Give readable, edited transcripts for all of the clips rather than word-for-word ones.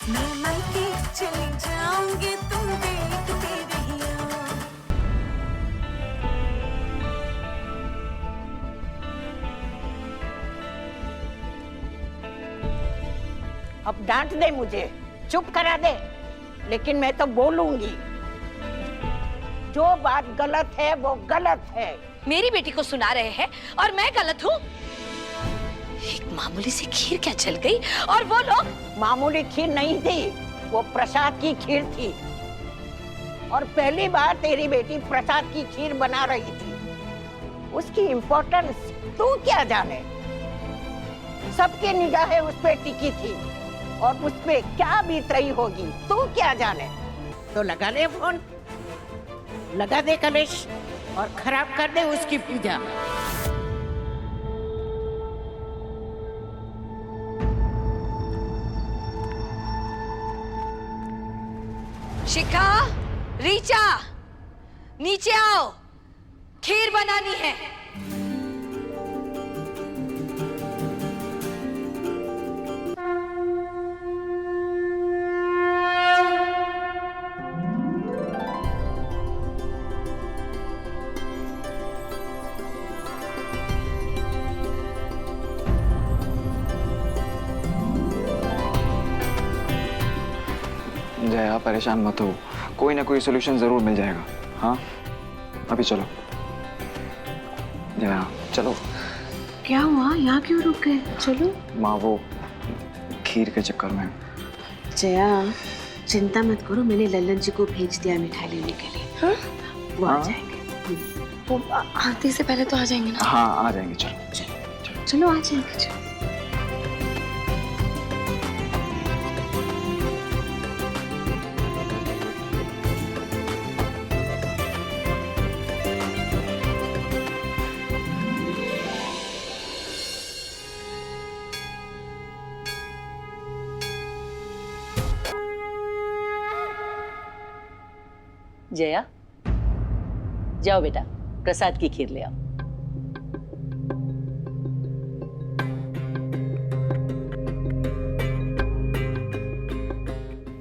मैं मायके चली जाऊंगी तुम देखते रहियो। अब डांट दे मुझे, चुप करा दे, लेकिन मैं तो बोलूंगी। जो बात गलत है वो गलत है। मेरी बेटी को सुना रहे हैं और मैं गलत हूँ? एक मामूली सी खीर क्या चल गई और वो लोग। मामूली खीर नहीं थी, वो प्रसाद की खीर थी। और पहली बार तेरी बेटी प्रसाद की खीर बना रही थी। उसकी इम्पोर्टेंस तू क्या जाने। सबकी निगाहें उस पे टिकी थी और उस पे क्या बीत रही होगी तू क्या जाने। तो लगा ले फोन, लगा दे कलेश और खराब कर दे उसकी पूजा। शिखा, रीचा, नीचे आओ, खीर बनानी है। जया परेशान मत हो, कोई ना कोई सोल्यूशन जरूर मिल जाएगा। हाँ अभी चलो जया, चलो। क्या हुआ, यहाँ क्यों रुक गए? चलो। माँ वो खीर के चक्कर में। जया चिंता मत करो, मैंने लल्लन जी को भेज दिया मिठाई लेने के लिए। हाँ? वो आ जाएंगे। वो आते से पहले तो आ जाएंगे ना? हाँ आ जाएंगे, चलो चलो चलो आ जाएंगे। चलो। जया, जाओ बेटा, प्रसाद की खीर ले आओ।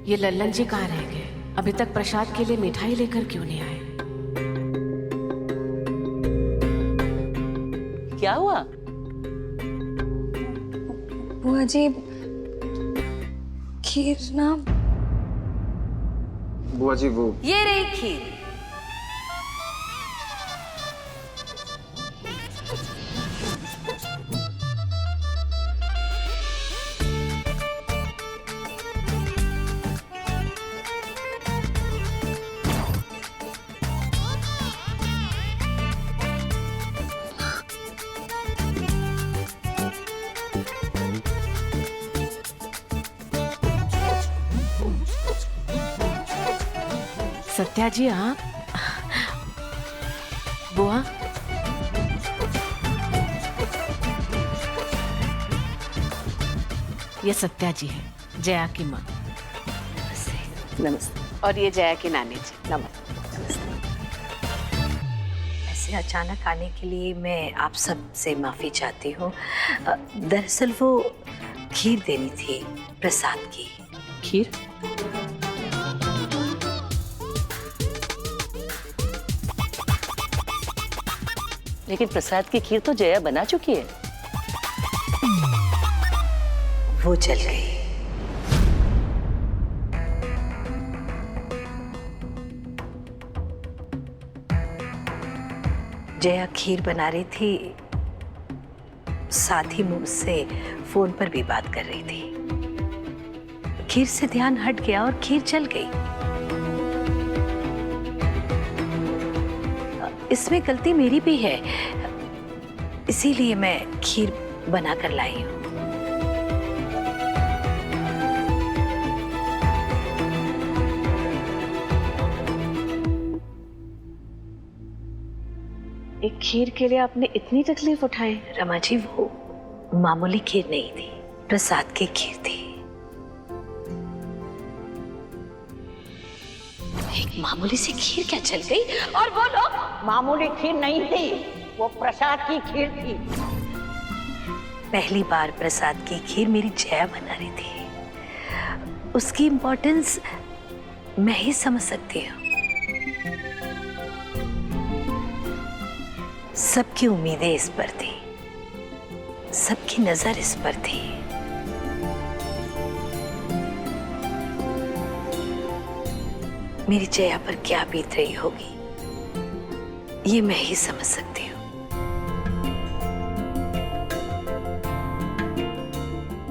ये लल्लन जी कहाँ रह गए? अभी तक प्रसाद के लिए मिठाई लेकर क्यों नहीं आए? क्या हुआ? बुआ जी खीर ना। बुआ जी वो। ये रही खीर। सत्या जी आप? बुआ ये सत्या जी है, जया की माँ। नमस्ते। और ये जया की नानी जी। नमस्ते। ऐसे अचानक आने के लिए मैं आप सब से माफी चाहती हूँ। दरअसल वो खीर देनी थी, प्रसाद की खीर? लेकिन प्रसाद की खीर तो जया बना चुकी है। वो जल गई। जया खीर बना रही थी, साथ ही मुझसे फोन पर भी बात कर रही थी। खीर से ध्यान हट गया और खीर जल गई। इसमें गलती मेरी भी है, इसीलिए मैं खीर बना कर लाई हूँ। एक खीर के लिए आपने इतनी तकलीफ उठाई? रमा जी वो मामूली खीर नहीं थी, प्रसाद की खीर थी। एक मामूली सी खीर क्या चल गई और वो लोग। मामूली खीर नहीं थी, वो प्रसाद की खीर थी। पहली बार प्रसाद की खीर मेरी जया बना रही थी। उसकी इम्पोर्टेंस मैं ही समझ सकती हूँ। सबकी उम्मीदें इस पर थी, सबकी नजर इस पर थी। मेरी जया पर क्या बीत रही होगी ये मैं ही समझ सकती हूँ।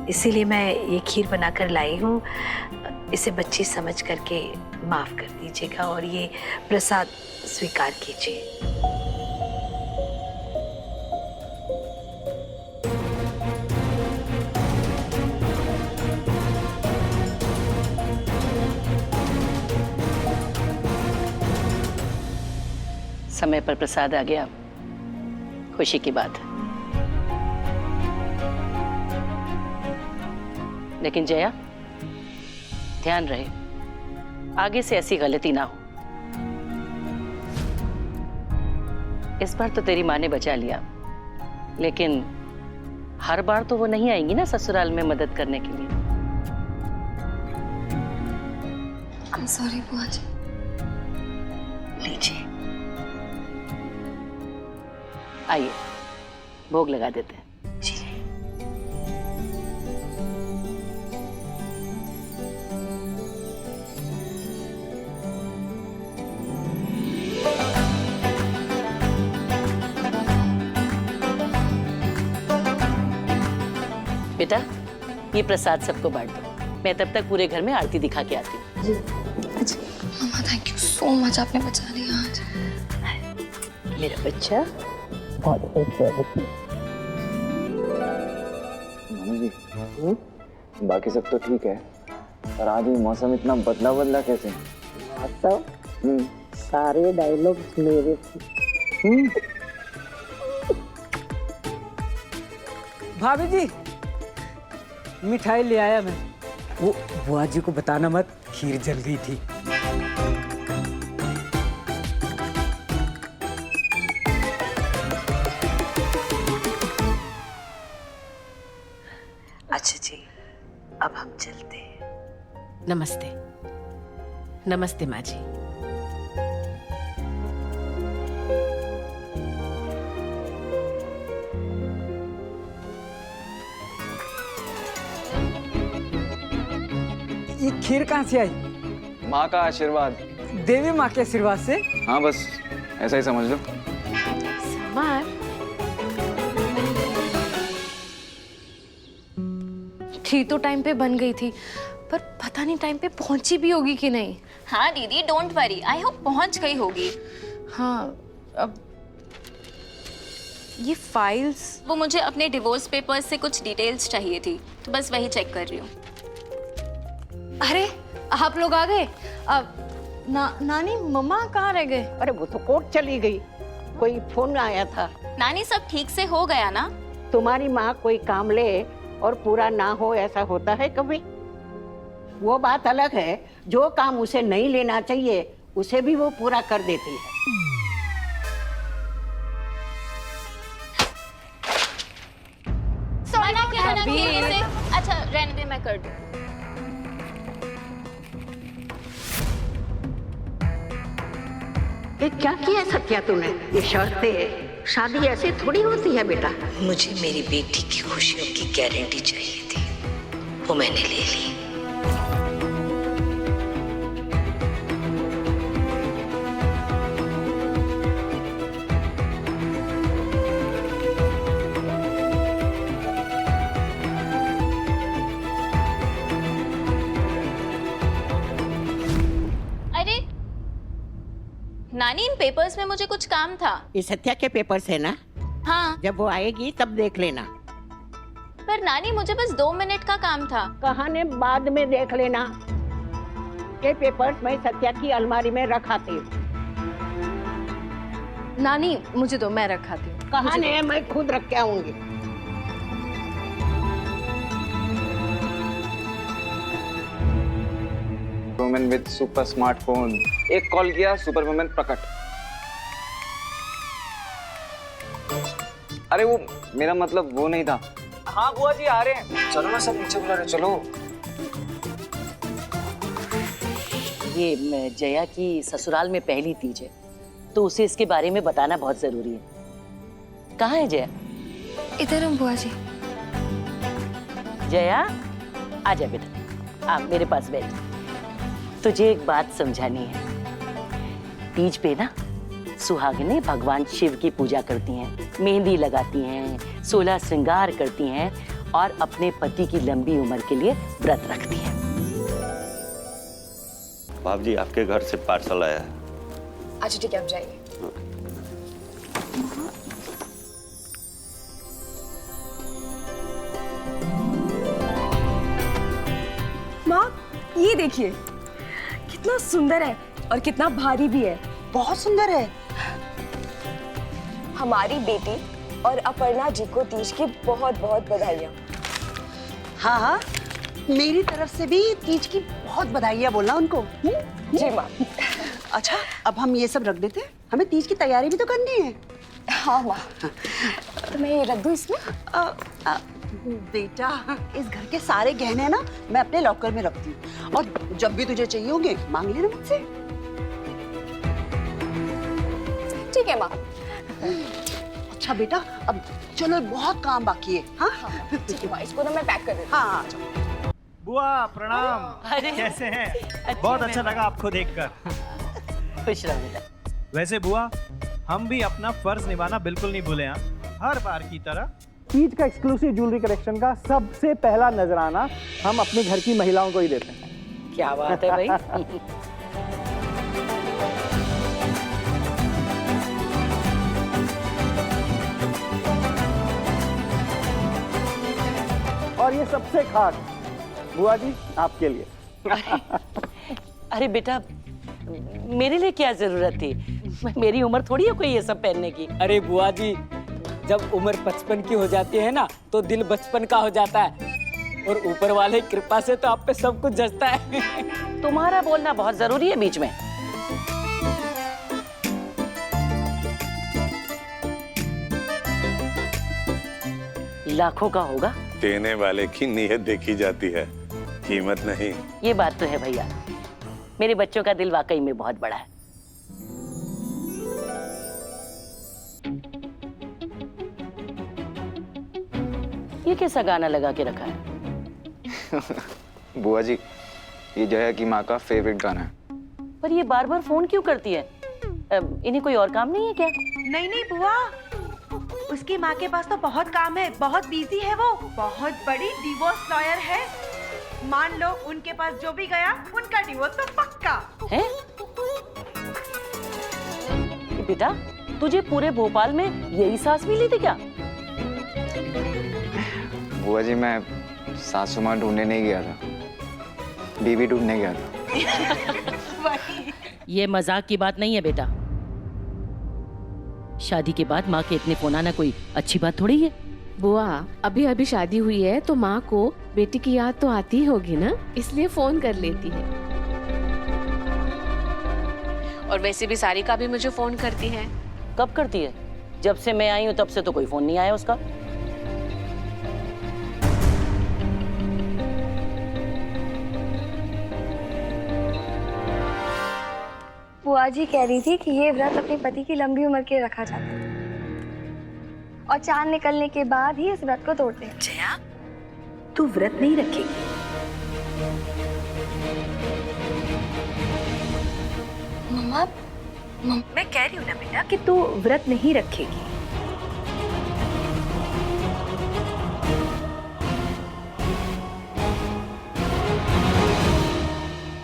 इसीलिए मैं ये खीर बनाकर लाई हूँ। इसे बच्ची समझ करके माफ कर दीजिएगा और ये प्रसाद स्वीकार कीजिए। समय पर प्रसाद आ गया, खुशी की बात है। लेकिन जया, ध्यान रहे आगे से ऐसी गलती ना हो। इस बार तो तेरी माँ ने बचा लिया, लेकिन हर बार तो वो नहीं आएंगी ना ससुराल में मदद करने के लिए। I'm sorry बुआ जी। लीजिए। आइए भोग लगा देते हैं। बेटा, ये प्रसाद सबको बांट दो। मैं तब तक पूरे घर में आरती दिखा के आती हूँ। मम्मा थैंक यू सो मच, आपने बचा लिया आज। मेरा बच्चा बहुत खूबसूरत है। मम्मी जी, बाकी सब तो ठीक है, पर आज ये मौसम इतना बदला कैसे? मौसम सारे डायलॉग मेरे थे। भाभी जी, मिठाई ले आया मैं। वो बुआ जी को बताना मत, खीर जल गई थी। अच्छा जी, अब हम चलते हैं। नमस्ते। नमस्ते माँ जी। ये खीर कहाँ से आई? माँ का आशीर्वाद। देवी माँ के आशीर्वाद से? हाँ, बस ऐसा ही समझ लो। समार, खीर तो टाइम पे बन गई थी, पर पता नहीं टाइम पे पहुंची भी होगी कि नहीं। हाँ दीदी, डोंट वरी, आई होप पहुंच गई होगी। हाँ, अब ये फाइल्स, वो मुझे अपने डिवोर्स पेपर्स से कुछ डिटेल्स चाहिए थी, तो बस वही चेक कर रही हूँ। अरे आप लोग आ गए। अब नानी मम्मा कहाँ रह गए? अरे वो तो कोर्ट चली गई, कोई फोन आया था। नानी सब ठीक से हो गया ना? तुम्हारी माँ कोई काम ले और पूरा ना हो, ऐसा होता है कभी? वो बात अलग है, जो काम उसे नहीं लेना चाहिए उसे भी वो पूरा कर देती है। मना किया ना खेलने से। अच्छा रहने दे, मैं कर दूँ। ये क्या किया सत्या तूने? ये शर्तें, शादी ऐसे थोड़ी होती है बेटा। मुझे मेरी बेटी की खुशियों की गारंटी चाहिए थी, वो मैंने ले ली। अरे नानी, इन पेपर्स में मुझे कुछ काम था। ये सत्या के पेपर्स है ना? हाँ, जब वो आएगी तब देख लेना। पर नानी मुझे बस 2 मिनट का काम था। कहानी बाद में देख लेना। ये पेपर्स मैं सत्या की अलमारी में रखाती हूँ। नानी मुझे दो, मैं रखाती हूँ। कहानी है, मैं खुद रख के आऊंगी। Women with super smartphone. एक कॉल किया सुपर वुमेन प्रकट। अरे वो मेरा मतलब वो नहीं था। हाँ बुआ जी आ रहे हैं। चलो ना, सब नीचे बुला रहे, चलो। ये जया की ससुराल में पहली तीज है, तो उसे इसके बारे में बताना बहुत जरूरी है। कहाँ है जया? इधर हूँ बुआ जी। जया, आजा बेटा, आप मेरे पास बैठ। तुझे एक बात समझानी है। तीज पे ना सुहागिनें भगवान शिव की पूजा करती हैं, मेहंदी लगाती हैं, 16 श्रृंगार करती हैं और अपने पति की लंबी उम्र के लिए व्रत रखती हैं। बाप जी, आपके घर से पार्सल आया है। अच्छा ठीक है, आप जाइए। माँ, ये देखिए कितना सुंदर है और कितना भारी भी है। बहुत सुंदर है। हमारी बेटी और अपर्णा जी को तीज की बहुत बहुत बधाइयाँ। हाँ हाँ, मेरी तरफ से भी तीज की बहुत बधाइयाँ बोलना उनको। जी माँ। अच्छा, अब हम ये सब रख देते हैं, हमें तीज की तैयारी भी तो करनी है। हाँ माँ, तो मैं ये रख दूँ इसमें? बेटा, इस घर के सारे गहने ना मैं अपने लॉकर में रखती हूँ, और जब भी तुझे चाहिए होंगे मांग लेना मुझसे। ठीक है माँ। अच्छा बेटा, अब चलो, बहुत काम बाकी है। हाँ ठीक है माँ, इसको ना मैं पैक कर देती हूँ। हाँ चलो। बुआ प्रणाम। कैसे हैं? बहुत अच्छा लगा आपको देखकर। खुश रहो बेटा। वैसे बुआ, हम भी अपना फर्ज निभाना बिल्कुल नहीं भूले हैं। हर बार की तरह तीज का एक्सक्लूसिव ज्वेलरी कलेक्शन का सबसे पहला नजराना हम अपने घर की महिलाओं को ही देते हैं। क्या बात है भाई। और ये सबसे खास बुआ जी आपके लिए। अरे बेटा, मेरे लिए क्या जरूरत थी? मेरी उम्र थोड़ी है कोई ये सब पहनने की। अरे बुआ जी, जब उम्र 55 की हो जाती है ना, तो दिल बचपन का हो जाता है, और ऊपर वाले की कृपा से तो आप पे सब कुछ जचता है। तुम्हारा बोलना बहुत जरूरी है बीच में। लाखों का होगा। देने वाले की नीयत देखी जाती है, कीमत नहीं। ये बात तो है भैया, मेरे बच्चों का दिल वाकई में बहुत बड़ा है। ये कैसा गाना लगा के रखा है? बुआ जी, ये जया की माँ का फेवरेट गाना है। पर ये बार बार फोन क्यों करती है? इन्हें कोई और काम नहीं है क्या? नहीं नहीं बुआ, उसकी माँ के पास तो बहुत काम है, बहुत बिजी है वो, बहुत बड़ी डिवोर्स लॉयर है। मान लो उनके पास जो भी गया, उनका डिवोर्स तो पक्का है। बेटा, तुझे पूरे भोपाल में यही सास मिली थी क्या? बुआ जी, मैं सासू माँ ढूंढने नहीं गया था, बीवी ढूंढने गया था। ये मजाक की बात नहीं है बेटा। शादी के बाद माँ के इतने फोन आना कोई अच्छी बात थोड़ी है। बुआ, अभी अभी शादी हुई है तो माँ को बेटी की याद तो आती होगी ना, इसलिए फोन कर लेती है। और वैसे भी सारिका भी मुझे फोन करती है। कब करती है? जब से मैं आई हूँ तब से तो कोई फोन नहीं आया उसका। बुआ जी कह रही थी कि ये व्रत अपने पति की लंबी उम्र के रखा जाता है और चांद निकलने के बाद ही इस व्रत को तोड़ते हैं। जया, तू व्रत नहीं रखेगी। मम्मा, मैं कह रही हूँ ना बेटा कि तू व्रत नहीं रखेगी।